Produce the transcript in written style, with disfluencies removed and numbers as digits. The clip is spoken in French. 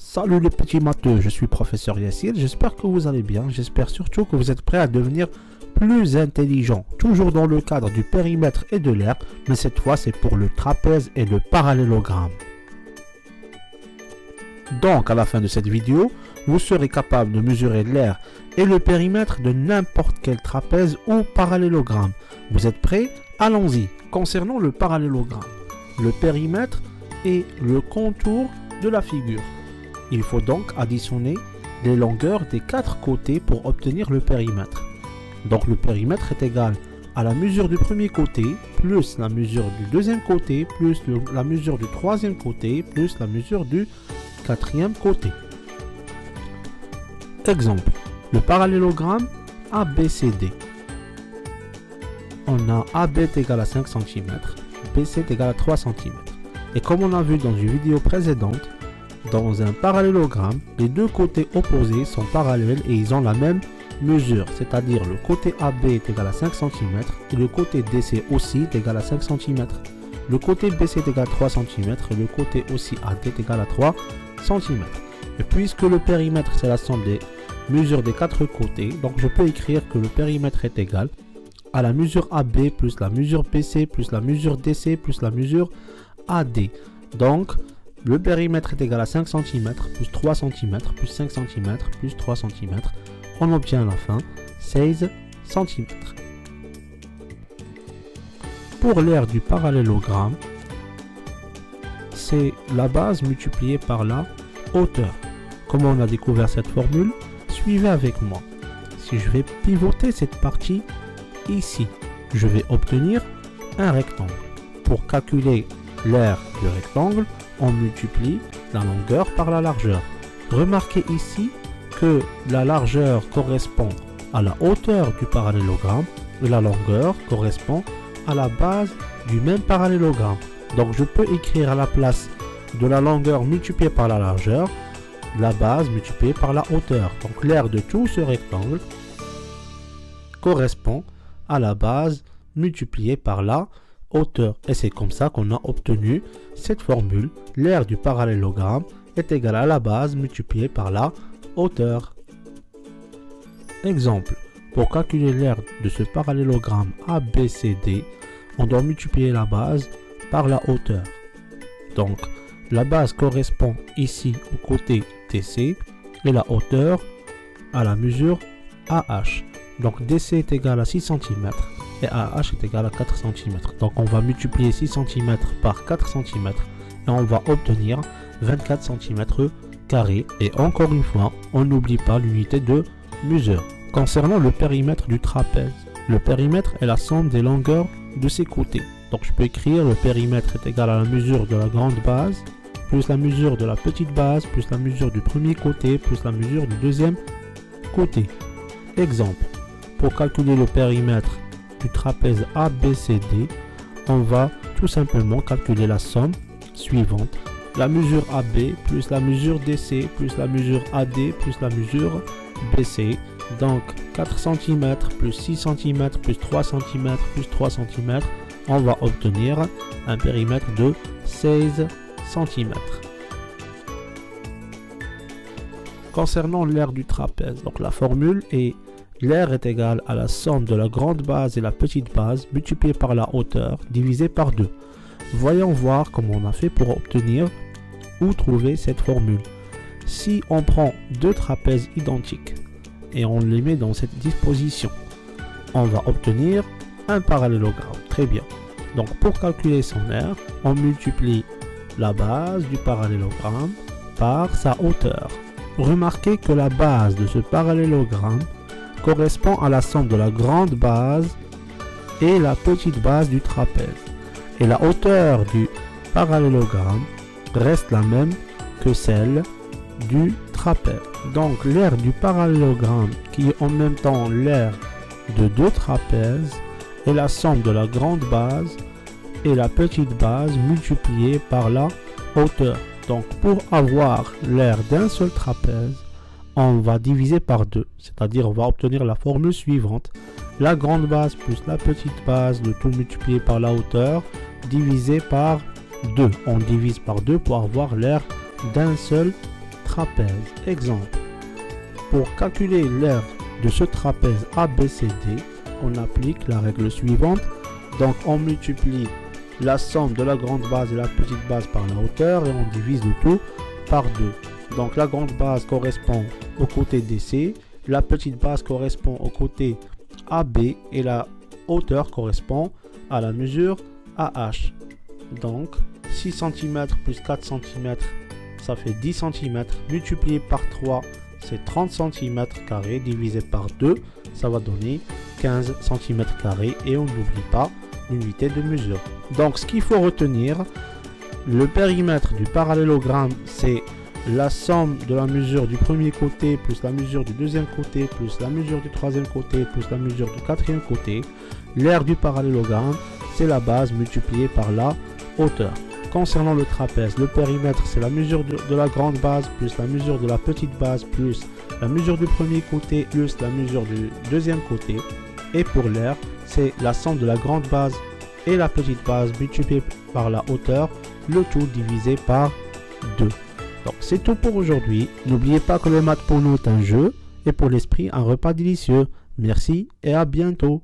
Salut les petits matheux, je suis professeur Yassir, j'espère que vous allez bien, j'espère surtout que vous êtes prêts à devenir plus intelligent, toujours dans le cadre du périmètre et de l'aire, mais cette fois c'est pour le trapèze et le parallélogramme. Donc à la fin de cette vidéo, vous serez capable de mesurer l'aire et le périmètre de n'importe quel trapèze ou parallélogramme. Vous êtes prêts? Allons-y. Concernant le parallélogramme, le périmètre et le contour de la figure. Il faut donc additionner les longueurs des quatre côtés pour obtenir le périmètre. Donc le périmètre est égal à la mesure du premier côté, plus la mesure du deuxième côté, plus la mesure du troisième côté, plus la mesure du quatrième côté. Exemple, le parallélogramme ABCD. On a AB est égal à 5 cm, BC est égal à 3 cm. Et comme on a vu dans une vidéo précédente, dans un parallélogramme, les deux côtés opposés sont parallèles et ils ont la même mesure, c'est-à-dire le côté AB est égal à 5 cm et le côté DC aussi est égal à 5 cm. Le côté BC est égal à 3 cm et le côté aussi AD est égal à 3 cm. Et puisque le périmètre c'est la somme des mesures des quatre côtés, donc je peux écrire que le périmètre est égal à la mesure AB plus la mesure BC plus la mesure DC plus la mesure AD. Donc le périmètre est égal à 5 cm plus 3 cm plus 5 cm plus 3 cm. On obtient à la fin 16 cm. Pour l'aire du parallélogramme, c'est la base multipliée par la hauteur. Comment on a découvert cette formule? Suivez avec moi. Si je vais pivoter cette partie ici, je vais obtenir un rectangle. Pour calculer l'aire du rectangle, on multiplie la longueur par la largeur. Remarquez ici que la largeur correspond à la hauteur du parallélogramme et la longueur correspond à la base du même parallélogramme. Donc je peux écrire à la place de la longueur multipliée par la largeur, la base multipliée par la hauteur. Donc l'aire de tout ce rectangle correspond à la base multipliée par la hauteur. Et c'est comme ça qu'on a obtenu cette formule. L'aire du parallélogramme est égale à la base multipliée par la hauteur. Exemple, pour calculer l'aire de ce parallélogramme ABCD, on doit multiplier la base par la hauteur. Donc, la base correspond ici au côté DC et la hauteur à la mesure AH. Donc, DC est égal à 6 cm et AH est égal à 4 cm. Donc, on va multiplier 6 cm par 4 cm et on va obtenir 24 cm carrés. Et encore une fois, on n'oublie pas l'unité de mesure. Concernant le périmètre du trapèze, le périmètre est la somme des longueurs de ses côtés. Donc je peux écrire le périmètre est égal à la mesure de la grande base, plus la mesure de la petite base, plus la mesure du premier côté, plus la mesure du deuxième côté. Exemple, pour calculer le périmètre du trapèze ABCD, on va tout simplement calculer la somme suivante. La mesure AB plus la mesure DC plus la mesure AD plus la mesure BC. Donc 4 cm plus 6 cm plus 3 cm plus 3 cm. On va obtenir un périmètre de 16 cm. Concernant l'aire du trapèze, donc la formule est l'aire est égale à la somme de la grande base et la petite base multipliée par la hauteur divisée par 2. Voyons voir comment on a fait pour obtenir ou trouver cette formule. Si on prend deux trapèzes identiques et on les met dans cette disposition, on va obtenir un parallélogramme. Très bien. Donc pour calculer son aire, on multiplie la base du parallélogramme par sa hauteur. Remarquez que la base de ce parallélogramme correspond à la somme de la grande base et la petite base du trapèze. Et la hauteur du parallélogramme reste la même que celle du trapèze. Donc l'aire du parallélogramme, qui est en même temps l'aire de deux trapèzes, est la somme de la grande base et la petite base multipliée par la hauteur. Donc pour avoir l'aire d'un seul trapèze, on va diviser par 2, c'est-à-dire on va obtenir la formule suivante. La grande base plus la petite base, le tout multiplié par la hauteur, divisé par 2. On divise par 2 pour avoir l'aire d'un seul trapèze. trapèze. Exemple, pour calculer l'aire de ce trapèze ABCD, on applique la règle suivante. Donc on multiplie la somme de la grande base et la petite base par la hauteur et on divise le tout par 2. Donc la grande base correspond au côté DC, la petite base correspond au côté AB et la hauteur correspond à la mesure AH. Donc 6 cm plus 4 cm, ça fait 10 cm, multiplié par 3, c'est 30 cm carrés, divisé par 2, ça va donner 15 cm carrés et on n'oublie pas l'unité de mesure. Donc ce qu'il faut retenir, le périmètre du parallélogramme, c'est la somme de la mesure du premier côté plus la mesure du deuxième côté plus la mesure du troisième côté plus la mesure du quatrième côté. L'aire du parallélogramme, c'est la base multipliée par la hauteur. Concernant le trapèze, le périmètre, c'est la mesure de la grande base plus la mesure de la petite base plus la mesure du premier côté plus la mesure du deuxième côté. Et pour l'aire, c'est la somme de la grande base et la petite base multipliée par la hauteur, le tout divisé par 2. Donc c'est tout pour aujourd'hui. N'oubliez pas que le maths pour nous est un jeu et pour l'esprit un repas délicieux. Merci et à bientôt.